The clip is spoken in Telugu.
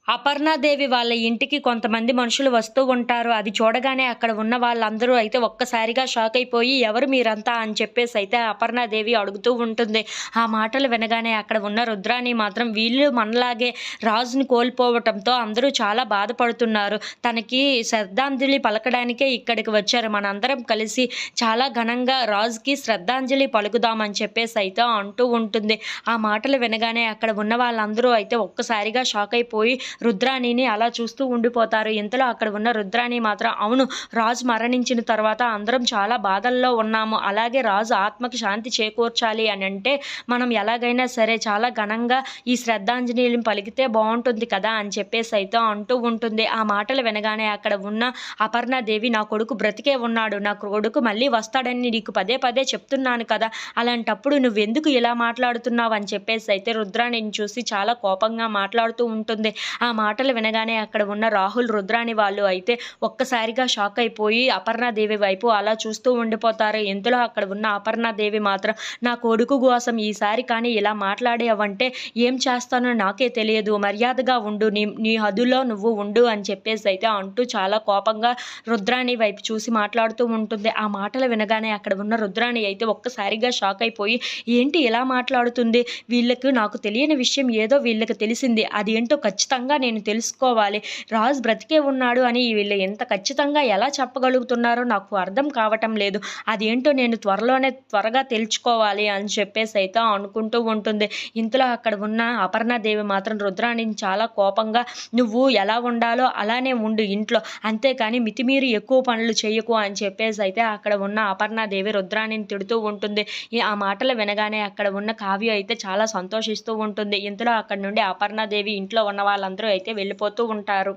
అపర్ణాదేవి వాళ్ళ ఇంటికి కొంతమంది మనుషులు వస్తూ ఉంటారు. అది చూడగానే అక్కడ ఉన్న వాళ్ళందరూ అయితే ఒక్కసారిగా షాక్ అయిపోయి, "ఎవరు మీరంతా?" అని చెప్పేసైతే అపర్ణాదేవి అడుగుతూ ఉంటుంది. ఆ మాటలు వినగానే అక్కడ ఉన్న రుద్రాణి మాత్రం వీళ్ళు మనలాగే రాజుని కోల్పోవటంతో అందరూ చాలా బాధపడుతున్నారు. తనకి శ్రద్ధాంజలి పలకడానికే ఇక్కడికి వచ్చారు. మనందరం కలిసి చాలా ఘనంగా రాజుకి శ్రద్ధాంజలి పలుకుదామని చెప్పేసైతే అంటూ ఉంటుంది. ఆ మాటలు వినగానే అక్కడ ఉన్న వాళ్ళందరూ అయితే ఒక్కసారిగా షాక్ అయిపోయి రుద్రాణిని అలా చూస్తూ ఉండిపోతారు. ఇంతలో అక్కడ ఉన్న రుద్రాణి మాత్రం, అవును, రాజు మరణించిన తర్వాత అందరం చాలా బాధల్లో ఉన్నాము. అలాగే రాజు ఆత్మకి శాంతి చేకూర్చాలి అని అంటే మనం ఎలాగైనా సరే చాలా ఘనంగా ఈ శ్రద్ధాంజలిని పలికితే బాగుంటుంది కదా అని చెప్పేసి అయితే అంటూ ఉంటుంది. ఆ మాటలు వినగానే అక్కడ ఉన్న అపర్ణాదేవి, నా కొడుకు బ్రతికే ఉన్నాడు, నా కొడుకు మళ్ళీ వస్తాడని నీకు పదే పదే చెప్తున్నాను కదా, అలాంటప్పుడు నువ్వెందుకు ఇలా మాట్లాడుతున్నావు అని చెప్పేసి అయితే రుద్రాణిని చూసి చాలా కోపంగా మాట్లాడుతూ ఉంటుంది. ఆ మాటలు వినగానే అక్కడ ఉన్న రాహుల్, రుద్రాణి వాళ్ళు అయితే ఒక్కసారిగా షాక్ అయిపోయి అపర్ణాదేవి వైపు అలా చూస్తూ ఉండిపోతారు. ఇంతలో అక్కడ ఉన్న అపర్ణాదేవి మాత్రం, నా కొడుకు కోసం ఈసారి కానీ ఇలా మాట్లాడావంటే ఏం చేస్తానో నాకే తెలియదు, మర్యాదగా ఉండు, నీ నీ హద్దులో నువ్వు ఉండు అని చెప్పేసి అయితే అంటూ చాలా కోపంగా రుద్రాణి వైపు చూసి మాట్లాడుతూ ఉంటుంది. ఆ మాటలు వినగానే అక్కడ ఉన్న రుద్రాణి అయితే ఒక్కసారిగా షాక్ అయిపోయి, ఏంటి ఇలా మాట్లాడుతుంది, వీళ్ళకు నాకు తెలియని విషయం ఏదో వీళ్ళకి తెలిసింది, అదేంటో ఖచ్చితంగా నేను తెలుసుకోవాలి, రాజు బ్రతికే ఉన్నాడు అని వీళ్ళు ఎంత ఖచ్చితంగా ఎలా చెప్పగలుగుతున్నారో నాకు అర్థం కావటం లేదు, అదేంటో నేను త్వరగా తెలుసుకోవాలి అని చెప్పేసి అయితే అనుకుంటూ ఉంటుంది. ఇంతలో అక్కడ ఉన్న అపర్ణాదేవి మాత్రం రుద్రాణిని చాలా కోపంగా, నువ్వు ఎలా ఉండాలో అలానే ఉండు ఇంట్లో, అంతేకాని మితిమీరి ఎక్కువ పనులు చేయకు అని చెప్పేసి అయితే అక్కడ ఉన్న అపర్ణాదేవి రుద్రాణిని తిడుతూ ఉంటుంది. ఆ మాటలు వినగానే అక్కడ ఉన్న కావ్య అయితే చాలా సంతోషిస్తూ ఉంటుంది. ఇంతలో అక్కడ నుండి అపర్ణాదేవి ఇంట్లో ఉన్న వాళ్ళందరూ అయితే వెళ్ళిపోతూ ఉంటారు.